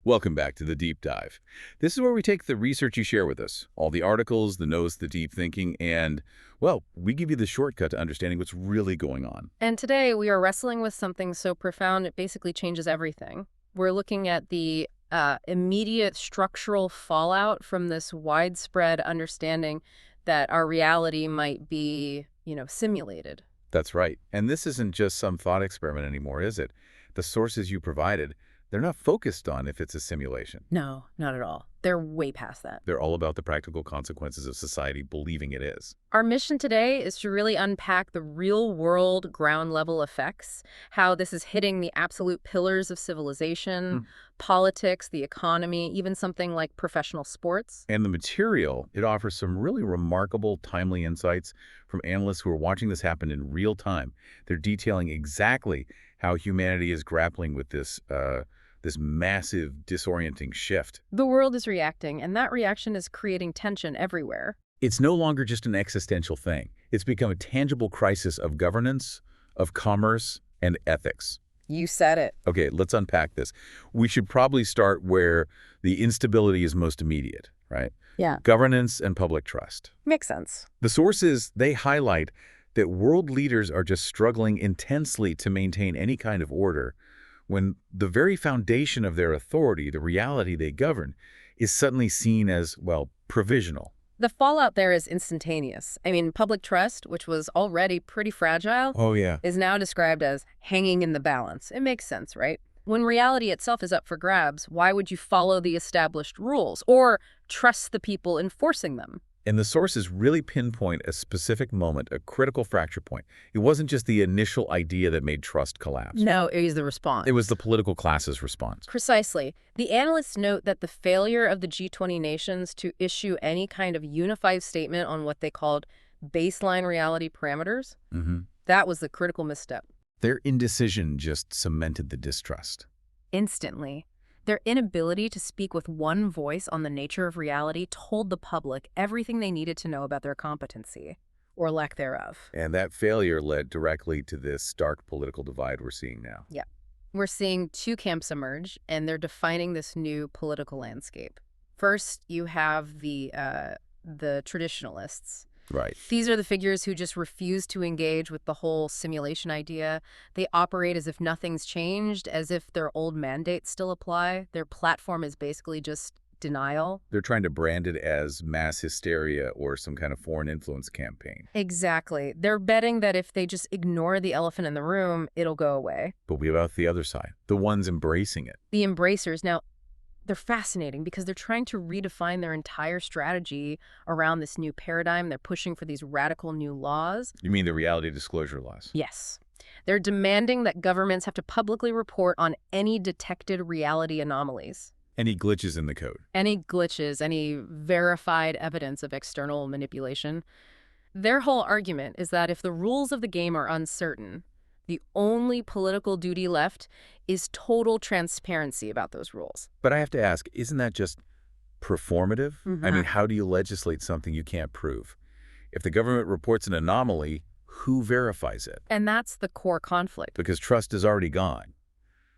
Welcome back to the Deep Dive. This is where we take the research you share with us, all the articles, the notes, the deep thinking, and, well, we give you the shortcut to understanding what's really going on. And today we are wrestling with something so profound it basically changes everything. We're looking at the immediate structural fallout from this widespread understanding that our reality might be, simulated. That's right. And this isn't just some thought experiment anymore, is it? The sources you provided, they're not focused on if it's a simulation. No, not at all. They're way past that. They're all about the practical consequences of society believing it is. Our mission today is to really unpack the real-world ground-level effects, how this is hitting the absolute pillars of civilization, politics, the economy, even something like professional sports. And the material, it offers some really remarkable, timely insights from analysts who are watching this happen in real time. They're detailing exactly how humanity is grappling with this massive, disorienting shift. The world is reacting, and that reaction is creating tension everywhere. It's no longer just an existential thing. It's become a tangible crisis of governance, of commerce, and ethics. You said it. Okay, let's unpack this. We should probably start where the instability is most immediate, right? Yeah. Governance and public trust. Makes sense. The sources, they highlight that world leaders are just struggling intensely to maintain any kind of order when the very foundation of their authority, the reality they govern, is suddenly seen as, well, provisional. The fallout there is instantaneous. I mean, public trust, which was already pretty fragile, is now described as hanging in the balance. It makes sense, right? When reality itself is up for grabs, why would you follow the established rules or trust the people enforcing them? And the sources really pinpoint a specific moment, a critical fracture point. It wasn't just the initial idea that made trust collapse. No, it was the response. It was the political class's response. Precisely. The analysts note that the failure of the G20 nations to issue any kind of unified statement on what they called baseline reality parameters, that was the critical misstep. Their indecision just cemented the distrust. Instantly. Their inability to speak with one voice on the nature of reality told the public everything they needed to know about their competency, or lack thereof. And that failure led directly to this stark political divide we're seeing now. Yeah. We're seeing two camps emerge, and they're defining this new political landscape. First, you have the traditionalists. Right. These are the figures who just refuse to engage with the whole simulation idea. They operate as if nothing's changed, as if their old mandates still apply. Their platform is basically just denial. They're trying to brand it as mass hysteria or some kind of foreign influence campaign. Exactly. They're betting that if they just ignore the elephant in the room, it'll go away. But what about the other side? The ones embracing it. The embracers. Now, they're fascinating because they're trying to redefine their entire strategy around this new paradigm. They're pushing for these radical new laws. You mean the reality disclosure laws? Yes. They're demanding that governments have to publicly report on any detected reality anomalies. Any glitches in the code? Any glitches, any verified evidence of external manipulation. Their whole argument is that if the rules of the game are uncertain, the only political duty left is total transparency about those rules. But I have to ask, isn't that just performative? I mean, how do you legislate something you can't prove? If the government reports an anomaly, who verifies it? And that's the core conflict. Because trust is already gone.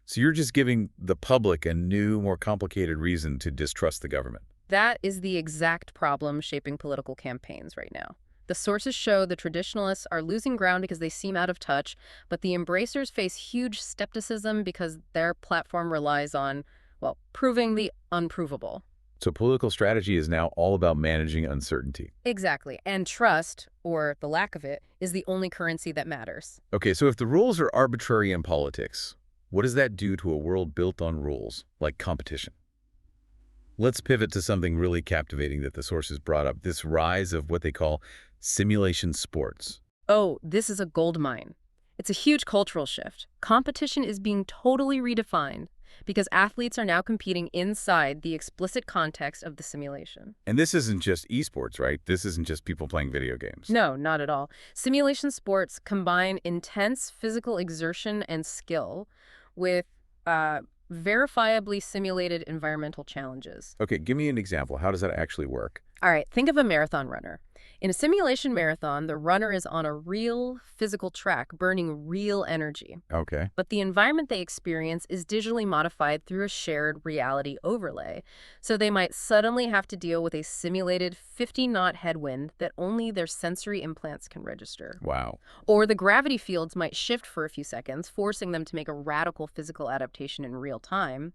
So you're just giving the public a new, more complicated reason to distrust the government. That is the exact problem shaping political campaigns right now. The sources show the traditionalists are losing ground because they seem out of touch, but the embracers face huge skepticism because their platform relies on, well, proving the unprovable. So political strategy is now all about managing uncertainty. Exactly. And trust, or the lack of it, is the only currency that matters. Okay, so if the rules are arbitrary in politics, what does that do to a world built on rules, like competition? Let's pivot to something really captivating that the sources brought up, this rise of what they call simulation sports. Oh, this is a goldmine. It's a huge cultural shift. Competition is being totally redefined because athletes are now competing inside the explicit context of the simulation. And this isn't just esports, right? This isn't just people playing video games. No, not at all. Simulation sports combine intense physical exertion and skill with verifiably simulated environmental challenges. Okay, give me an example. How does that actually work? All right, think of a marathon runner. In a simulation marathon, the runner is on a real physical track, burning real energy. Okay. But the environment they experience is digitally modified through a shared reality overlay. So they might suddenly have to deal with a simulated 50-knot headwind that only their sensory implants can register. Wow. Or the gravity fields might shift for a few seconds, forcing them to make a radical physical adaptation in real time.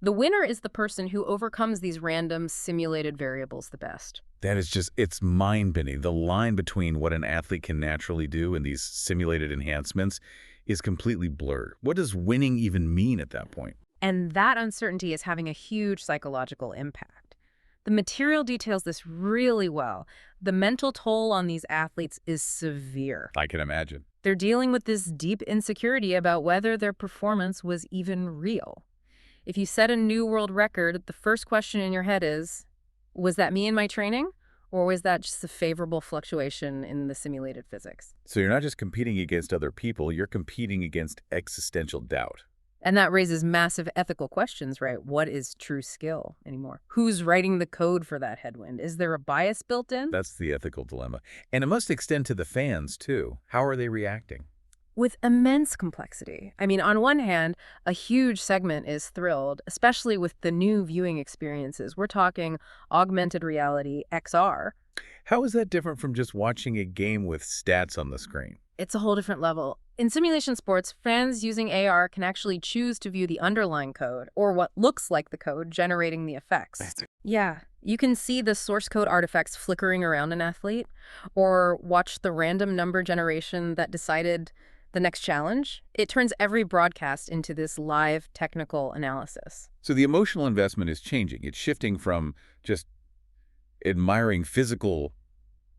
The winner is the person who overcomes these random simulated variables the best. That is just, it's mind-bending. The line between what an athlete can naturally do and these simulated enhancements is completely blurred. What does winning even mean at that point? And that uncertainty is having a huge psychological impact. The material details this really well. The mental toll on these athletes is severe. I can imagine. They're dealing with this deep insecurity about whether their performance was even real. If you set a new world record, the first question in your head is, was that me in my training? Or was that just a favorable fluctuation in the simulated physics? So you're not just competing against other people, you're competing against existential doubt. And that raises massive ethical questions, right? What is true skill anymore? Who's writing the code for that headwind? Is there a bias built in? That's the ethical dilemma. And it must extend to the fans, too. How are they reacting? With immense complexity. I mean, on one hand, a huge segment is thrilled, especially with the new viewing experiences. We're talking augmented reality, XR. How is that different from just watching a game with stats on the screen? It's a whole different level. In simulation sports, fans using AR can actually choose to view the underlying code, or what looks like the code generating the effects. Yeah, you can see the source code artifacts flickering around an athlete, or watch the random number generation that decided the next challenge. It turns every broadcast into this live technical analysis. So the emotional investment is changing. It's shifting from just admiring physical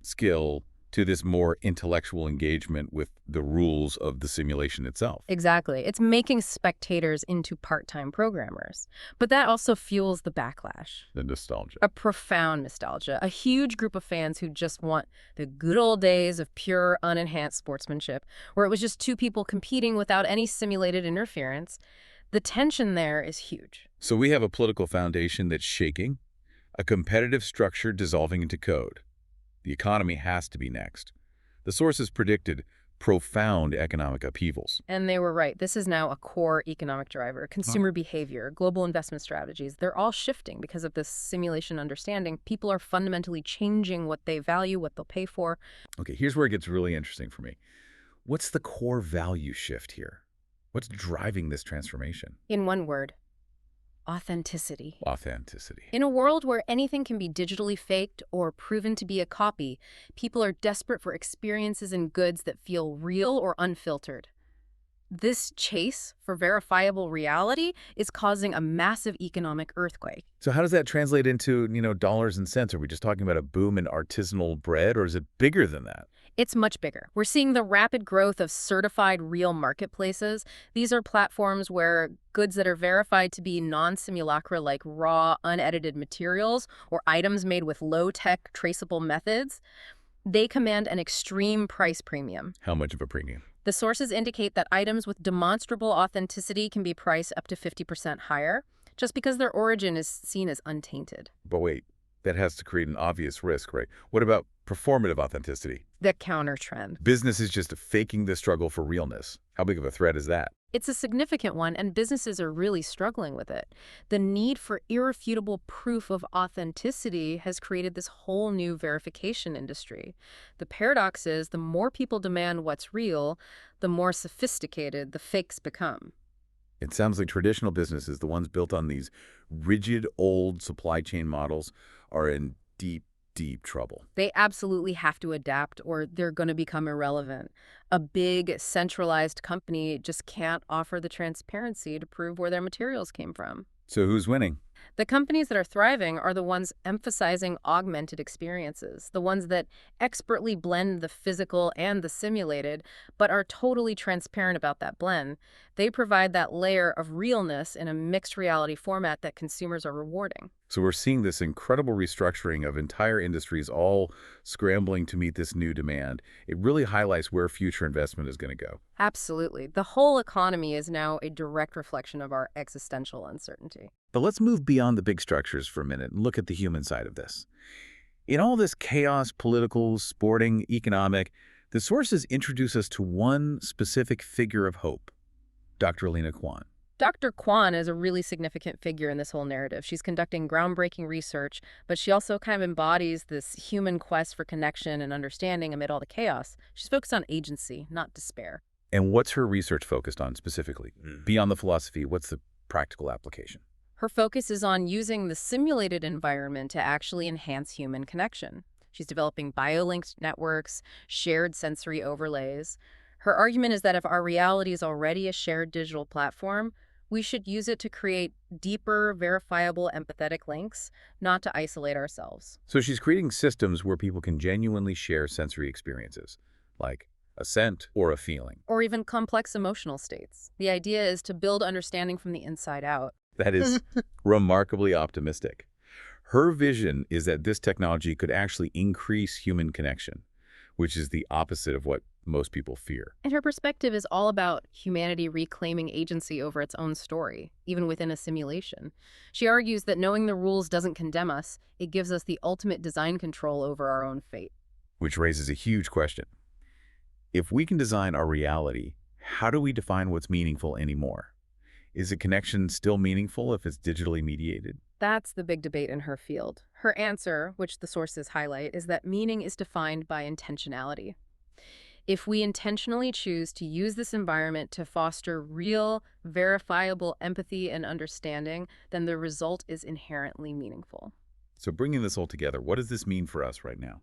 skill to this more intellectual engagement with the rules of the simulation itself. Exactly. It's making spectators into part-time programmers. But that also fuels the backlash. The nostalgia. A profound nostalgia. A huge group of fans who just want the good old days of pure, unenhanced sportsmanship, where it was just two people competing without any simulated interference. The tension there is huge. So we have a political foundation that's shaking, a competitive structure dissolving into code. The economy has to be next. The sources predicted profound economic upheavals. And they were right. This is now a core economic driver. Consumer behavior, global investment strategies, they're all shifting because of this simulation understanding. People are fundamentally changing what they value, what they'll pay for. Okay, here's where it gets really interesting for me. What's the core value shift here? What's driving this transformation? In one word, authenticity. Authenticity. In a world where anything can be digitally faked or proven to be a copy, people are desperate for experiences and goods that feel real or unfiltered. This chase for verifiable reality is causing a massive economic earthquake. So how does that translate into, dollars and cents? Are we just talking about a boom in artisanal bread, or is it bigger than that? It's much bigger. We're seeing the rapid growth of certified real marketplaces. These are platforms where goods that are verified to be non-simulacra, like raw, unedited materials or items made with low-tech, traceable methods, they command an extreme price premium. How much of a premium? The sources indicate that items with demonstrable authenticity can be priced up to 50% higher, just because their origin is seen as untainted. But wait, that has to create an obvious risk, right? What about performative authenticity? The counter trend. Business is just faking the struggle for realness. How big of a threat is that? It's a significant one, and businesses are really struggling with it. The need for irrefutable proof of authenticity has created this whole new verification industry. The paradox is, the more people demand what's real, the more sophisticated the fakes become. It sounds like traditional businesses, the ones built on these rigid old supply chain models, are in deep trouble. They absolutely have to adapt or they're going to become irrelevant. A big, centralized company just can't offer the transparency to prove where their materials came from. So who's winning? The companies that are thriving are the ones emphasizing augmented experiences, the ones that expertly blend the physical and the simulated, but are totally transparent about that blend. They provide that layer of realness in a mixed reality format that consumers are rewarding. So we're seeing this incredible restructuring of entire industries all scrambling to meet this new demand. It really highlights where future investment is going to go. Absolutely. The whole economy is now a direct reflection of our existential uncertainty. But let's move beyond the big structures for a minute and look at the human side of this. In all this chaos, political, sporting, economic, the sources introduce us to one specific figure of hope, Dr. Lena Kwan. Dr. Kwan is a really significant figure in this whole narrative. She's conducting groundbreaking research, but she also kind of embodies this human quest for connection and understanding amid all the chaos. She's focused on agency, not despair. And what's her research focused on specifically? Beyond the philosophy, what's the practical application? Her focus is on using the simulated environment to actually enhance human connection. She's developing biolinked networks, shared sensory overlays. Her argument is that if our reality is already a shared digital platform, we should use it to create deeper, verifiable, empathetic links, not to isolate ourselves. So she's creating systems where people can genuinely share sensory experiences, like a scent or a feeling. Or even complex emotional states. The idea is to build understanding from the inside out. That is remarkably optimistic. Her vision is that this technology could actually increase human connection, which is the opposite of what most people fear. And her perspective is all about humanity reclaiming agency over its own story, even within a simulation. She argues that knowing the rules doesn't condemn us, it gives us the ultimate design control over our own fate. Which raises a huge question. If we can design our reality, how do we define what's meaningful anymore? Is a connection still meaningful if it's digitally mediated? That's the big debate in her field. Her answer, which the sources highlight, is that meaning is defined by intentionality. If we intentionally choose to use this environment to foster real, verifiable empathy and understanding, then the result is inherently meaningful. So bringing this all together, what does this mean for us right now?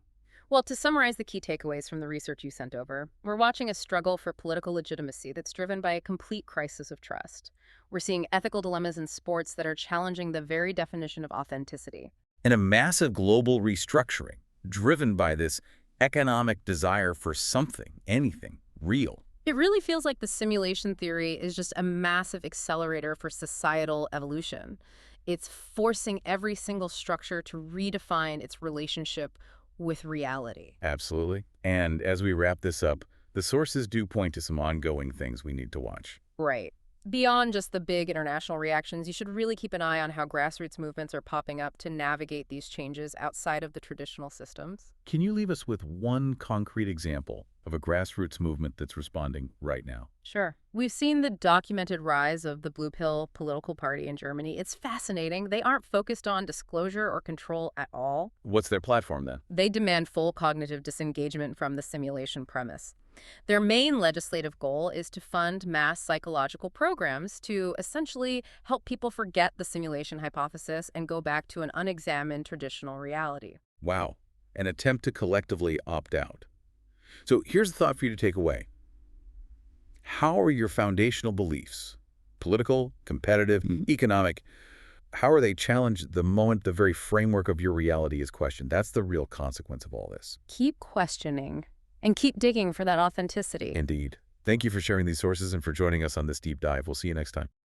Well, to summarize the key takeaways from the research you sent over, we're watching a struggle for political legitimacy that's driven by a complete crisis of trust. We're seeing ethical dilemmas in sports that are challenging the very definition of authenticity. And a massive global restructuring driven by this economic desire for something, anything, real. It really feels like the simulation theory is just a massive accelerator for societal evolution. It's forcing every single structure to redefine its relationship with reality. Absolutely. And as we wrap this up, the sources do point to some ongoing things we need to watch. Right. Beyond just the big international reactions, you should really keep an eye on how grassroots movements are popping up to navigate these changes outside of the traditional systems. Can you leave us with one concrete example of a grassroots movement that's responding right now? Sure. We've seen the documented rise of the Blue Pill political party in Germany. It's fascinating. They aren't focused on disclosure or control at all. What's their platform then? They demand full cognitive disengagement from the simulation premise. Their main legislative goal is to fund mass psychological programs to essentially help people forget the simulation hypothesis and go back to an unexamined traditional reality. Wow. An attempt to collectively opt out. So here's a thought for you to take away. How are your foundational beliefs, political, competitive, economic, how are they challenged the moment the very framework of your reality is questioned? That's the real consequence of all this. Keep questioning and keep digging for that authenticity. Indeed. Thank you for sharing these sources and for joining us on this deep dive. We'll see you next time.